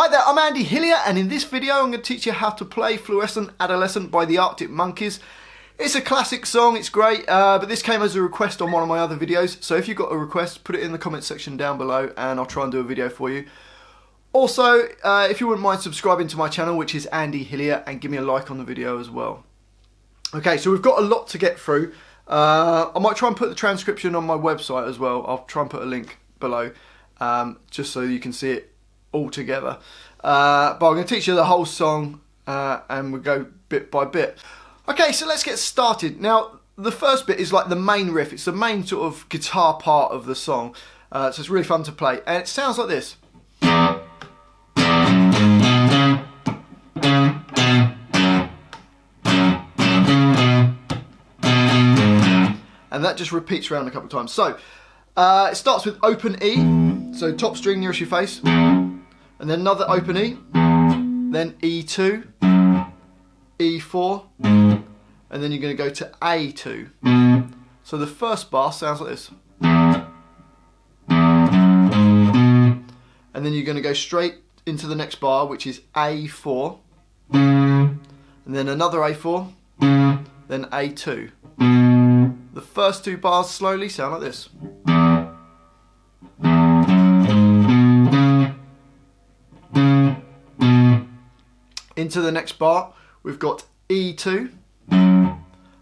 Hi there, I'm Andy Hillier, and in this video I'm going to teach you how to play Fluorescent Adolescent by the Arctic Monkeys. It's a classic song, it's great, but this came as a request on one of my other videos, so if you've got a request, put it in the comment section down below and I'll try and do a video for you. Also, if you wouldn't mind subscribing to my channel, which is Andy Hillier, and give me a like on the video as well. Okay, so we've got a lot to get through. I might try and put the transcription on my website as well. I'll try and put a link below, just so you can see it all together. But I'm going to teach you the whole song, and we'll go bit by bit. Okay, so let's get started. Now, the first bit is like the main riff. It's the main sort of guitar part of the song, so it's really fun to play. And it sounds like this. And that just repeats around a couple of times. So, it starts with open E, so top string nearest your face, and then another open E, then E2, E4, and then you're going to go to A2. So the first bar sounds like this. And then you're going to go straight into the next bar, which is A4, and then another A4, then A2. The first two bars slowly sound like this. Into the next bar, we've got E2,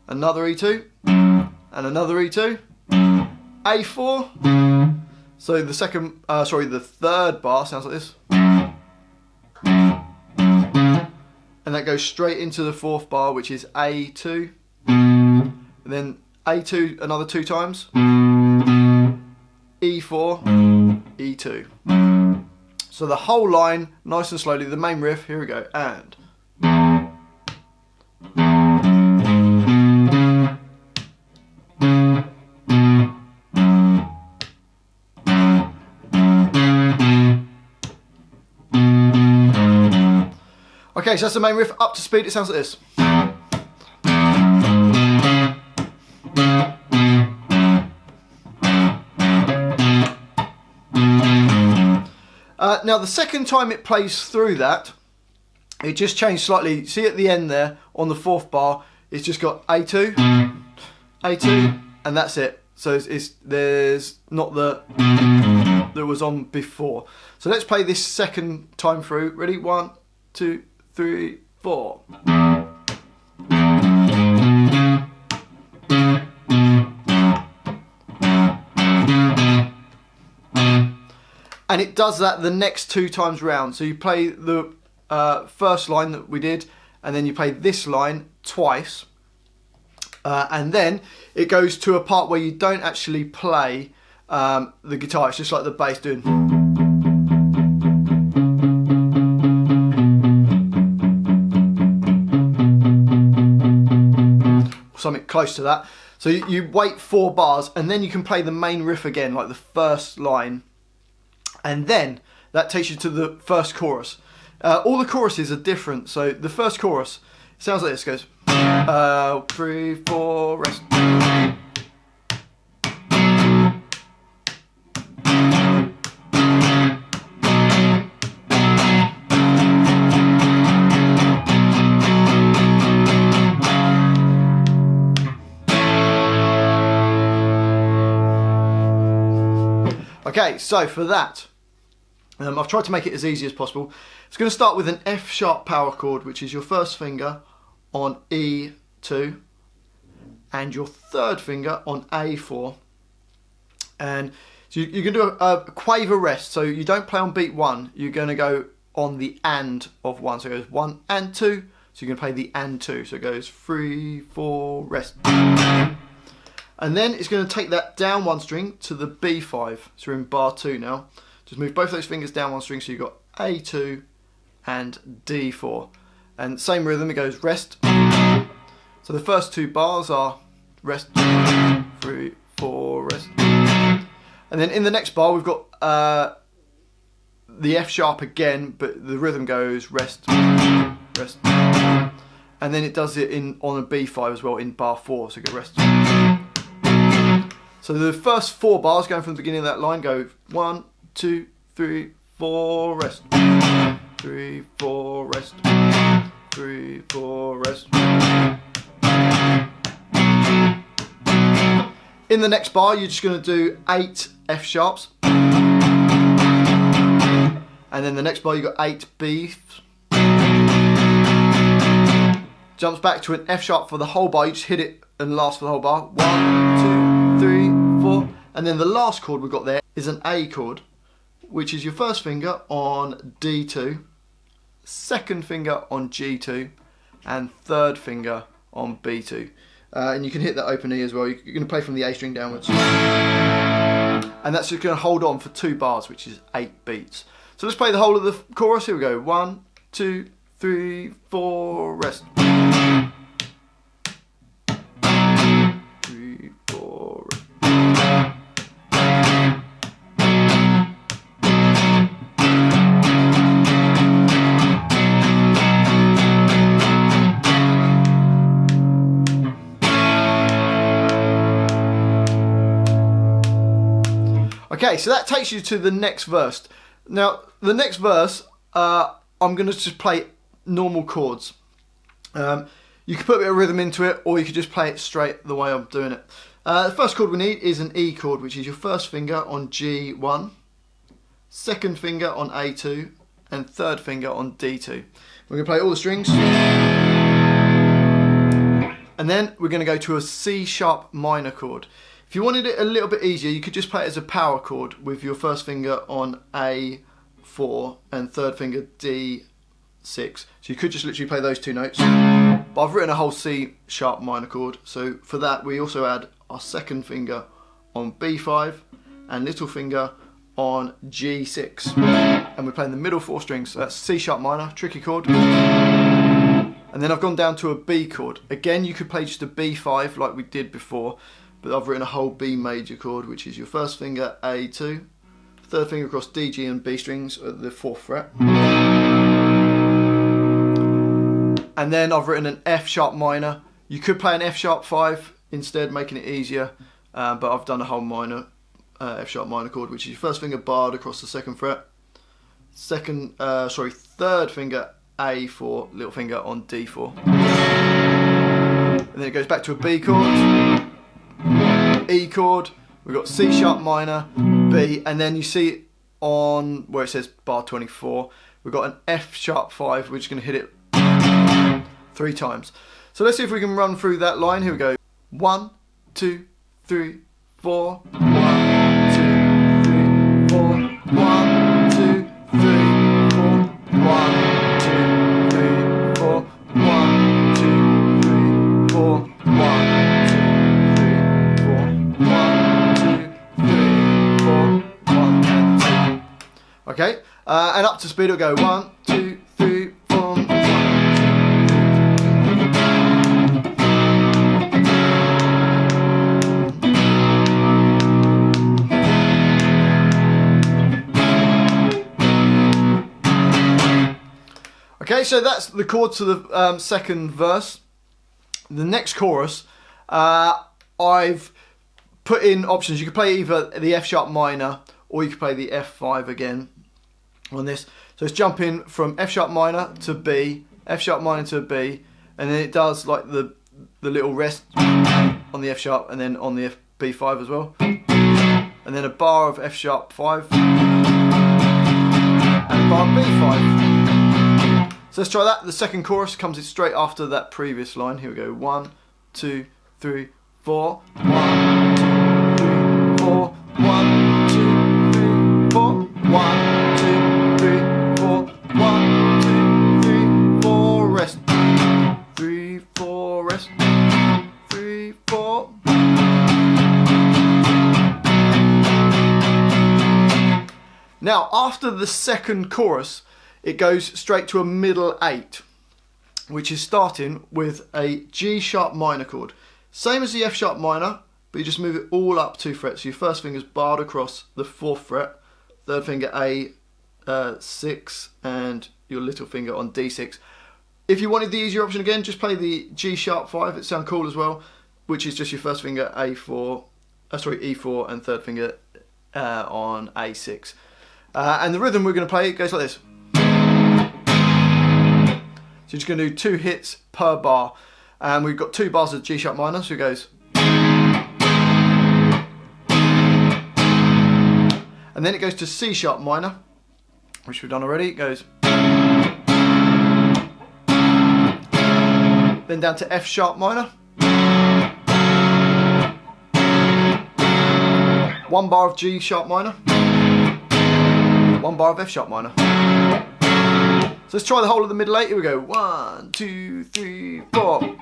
another E2, and another E2, A4. So the the third bar sounds like this. And that goes straight into the fourth bar, which is A2. And then A2 another two times. E4, E2. So the whole line, nice and slowly, the main riff, here we go, and. Okay, so that's the main riff. Up to speed, it sounds like this. Now the second time it plays through that, it just changed slightly. See at the end there, on the fourth bar, it's just got A2, A2, and that's it. So there's not the that was on before. So let's play this second time through. Ready? 1, 2, 3, 4. And it does that the next two times round. So you play the first line that we did, and then you play this line twice. And then it goes to a part where you don't actually play the guitar. It's just like the bass doing. Something close to that. So you wait 4 bars, and then you can play the main riff again, like the first line. And then that takes you to the first chorus. All the choruses are different. So the first chorus sounds like this. It goes 3, 4, rest. Okay, so for that, I've tried to make it as easy as possible. It's going to start with an F sharp power chord, which is your first finger on E2 and your third finger on A4. And so you can do a quaver rest, so you don't play on beat 1, you're going to go on the and of 1. So it goes 1 and 2, so you can play the and 2. So it goes 3, 4, rest. And then it's going to take that down 1 string to the B5. So we're in bar 2 now. Just move both those fingers down 1 string, so you've got A2 and D4. And same rhythm, it goes rest. So the first 2 bars are rest, 3, 4, rest. And then in the next bar we've got the F sharp again, but the rhythm goes rest, rest. And then it does it on a B5 as well in bar 4, so go rest. So the first 4 bars going from the beginning of that line go 1, 2, 3, 4, rest. 3, 4, rest, 3, 4, rest. In the next bar, you're just going to do 8 F sharps. And then the next bar, you've got 8 Bs. Jumps back to an F sharp for the whole bar. You just hit it and last for the whole bar. 1, 2, 3, 4. And then the last chord we've got there is an A chord, which is your first finger on D2, second finger on G2, and third finger on B2. And you can hit that open E as well. You're going to play from the A string downwards. And that's just going to hold on for 2 bars, which is 8 beats. So let's play the whole of the chorus. Here we go. 1, 2, 3, 4, rest. 3, 4, rest. Okay, so that takes you to the next verse. Now, the next verse, I'm going to just play normal chords. You can put a bit of rhythm into it, or you could just play it straight the way I'm doing it. The first chord we need is an E chord, which is your first finger on G1, second finger on A2, and third finger on D2. We're going to play all the strings. And then we're going to go to a C sharp minor chord. If you wanted it a little bit easier, you could just play it as a power chord with your first finger on A4 and third finger D6. So you could just literally play those 2 notes. But I've written a whole C sharp minor chord. So for that, we also add our second finger on B5 and little finger on G6. And we're playing the middle 4 strings. So that's C sharp minor, tricky chord. And then I've gone down to a B chord. Again, you could play just a B5 like we did before. But I've written a whole B major chord, which is your first finger A2, third finger across D, G and B strings at the 4th fret. And then I've written an F sharp minor. You could play an F sharp 5 instead, making it easier. But I've done a whole minor F sharp minor chord, which is your first finger barred across the 2nd fret. Third finger A4, little finger on D4. And then it goes back to a B chord. E chord, we've got C sharp minor, B, and then you see on where it says bar 24, we've got an F sharp 5, we're just going to hit it 3 times. So let's see if we can run through that line. Here we go. 1, 2, 3, 4, 1, 2, 3, 4, 1, 2, 3, 4, 1, 2, 3, 4, 1, 2, 3, 4, 1. Okay, and up to speed it'll go 1, 2, 3, 4. 1, 2, 3. Okay, so that's the chord to the second verse. The next chorus, I've put in options. You could play either the F sharp minor or you could play the F5 again on this. So it's jumping from F sharp minor to B, F sharp minor to B, and then it does like the little rest on the F sharp and then on the B5 as well. And then a bar of F sharp 5 and a bar of B5. So let's try that. The second chorus comes straight after that previous line. Here we go. 1, 2, 3, 4. 1, 2, 3, 4. 1, 2, 3, 4. 1, 2, 3, 4. 1, 2, 3, 4. Rest. 3, 4. Rest. 3, 4. Now, after the second chorus, it goes straight to a middle 8, which is starting with a G sharp minor chord. Same as the F sharp minor, but you just move it all up 2 frets. So your first finger's barred across the 4th fret, third finger A6, and your little finger on D6. If you wanted the easier option again, just play the G sharp 5. It sounds cool as well, which is just your first finger E4, and third finger on A6. And the rhythm we're going to play, it goes like this. So you're just going to do 2 hits per bar. And we've got 2 bars of G sharp minor, so it goes. And then it goes to C sharp minor, which we've done already. It goes. Then down to F sharp minor. 1 bar of G sharp minor. 1 bar of F sharp minor. So let's try the whole of the middle 8. Here we go. 1, 2, 3, 4.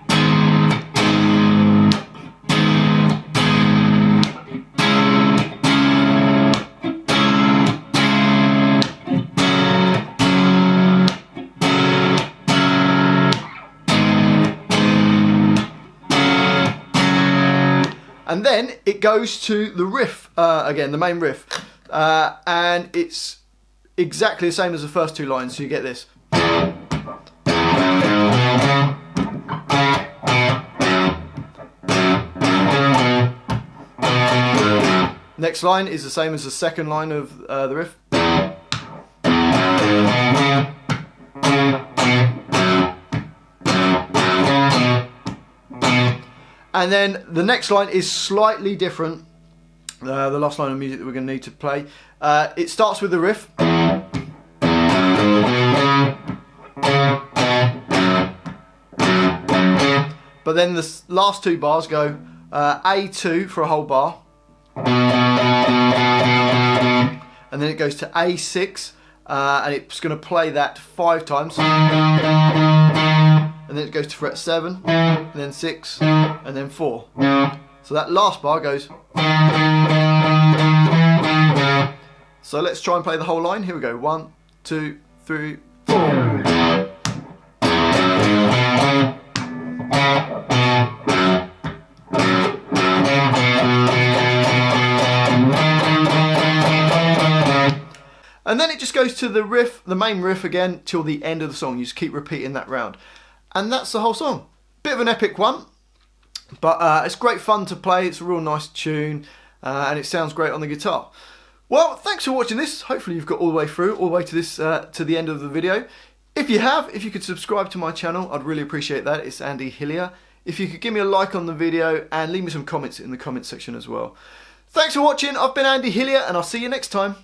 And then it goes to the riff, again, the main riff. And it's exactly the same as the first 2 lines, so you get this. Next line is the same as the second line of the riff. And then the next line is slightly different. The last line of music that we're going to need to play. It starts with the riff. But then the last 2 bars go A2 for a whole bar. And then it goes to A6. And it's going to play that 5 times. And then it goes to fret 7, and then 6, and then 4. So that last bar goes. So let's try and play the whole line. Here we go. 1, 2, 3, 4. And then it just goes to the riff, the main riff again, till the end of the song. You just keep repeating that round. And that's the whole song. Bit of an epic one, but it's great fun to play. It's a real nice tune, and it sounds great on the guitar. Well, thanks for watching this. Hopefully you've got all the way through, all the way to this, to the end of the video. If you have, if you could subscribe to my channel, I'd really appreciate that. It's Andy Hillier. If you could give me a like on the video and leave me some comments in the comments section as well. Thanks for watching. I've been Andy Hillier, and I'll see you next time.